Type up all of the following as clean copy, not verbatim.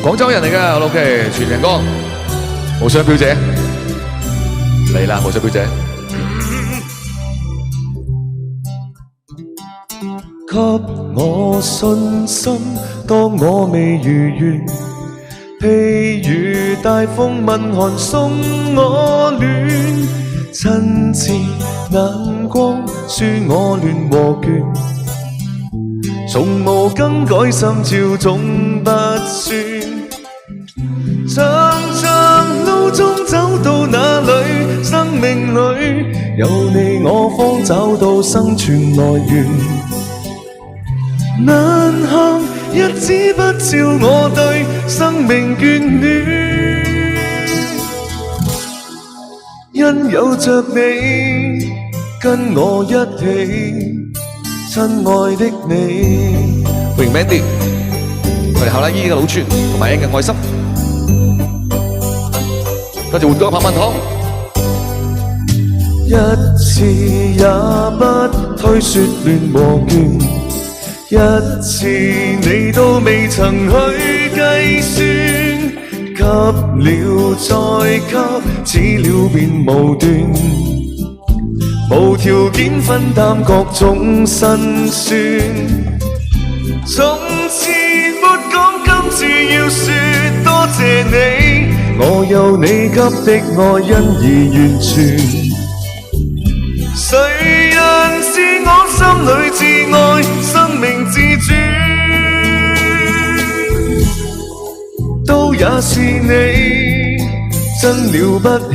廣州人嚟㗎，OK， 全人歌，無雙表姐嚟啦，無雙表姐。給我信心，當我未如願，譬如大風問寒送我暖，親切眼光輸我亂和倦，從無更改心照總不算。長長路中走到哪裏，生命裏有你我方找到生存來源。難行日子不照我對生命眷戀，因有着你跟我一起，親愛的你。歡迎 Mandy， 我哋後拉姨嘅老村同埋 N 嘅愛心，多謝活哥100萬糖。一次也不推說亂和倦，一次你都未曾去計算，給了再給，始了便無斷，無條件分擔各種辛酸。從前沒講，今次要說多謝你，我有你給的愛因而完全。誰人是我心裏至愛，生命自主，都也是你，真了不起，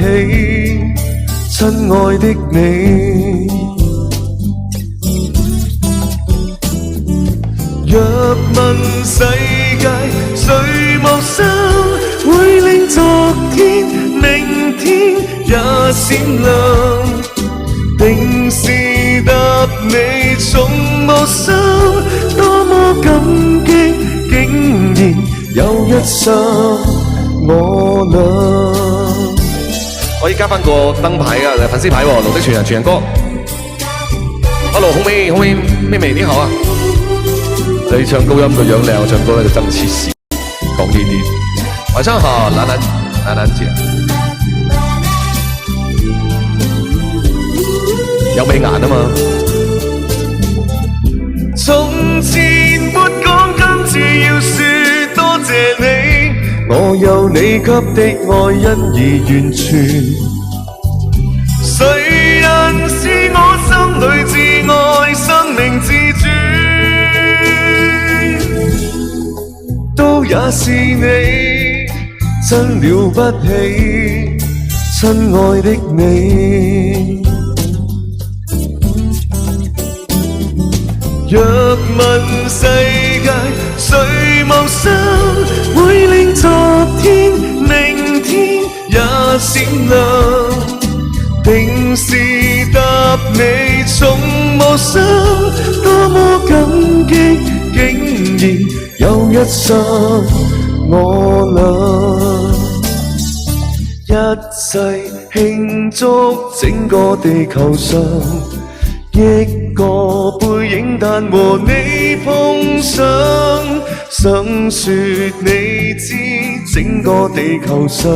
親愛的你。若問世界誰無心，會令昨天、明天也閃亮。定是答你從無心，多麼感激，竟然有一雙我倆。可以加翻個燈牌啊，粉絲牌喎，綠色全人歌。Hello， 紅妹，妹妹你好啊！你唱高音個樣靚，我唱歌咧就真黐線，講呢啲。晚上好，蘭蘭姐。有美顏啊嘛！從前沒講，今次要說多謝你，我有你給的愛因而完全。誰人是我心裏至愛，生命自主，都也是你，真了不起，親愛的你。若問世界誰無心，會令昨天、明天也閃亮。定是答你從無心，多麼感激，竟然有一雙我倆。一齊慶祝整個地球上，億個背影，但和你碰上，想說你知，整個地球上，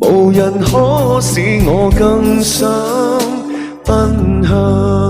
無人可使我更想奔向。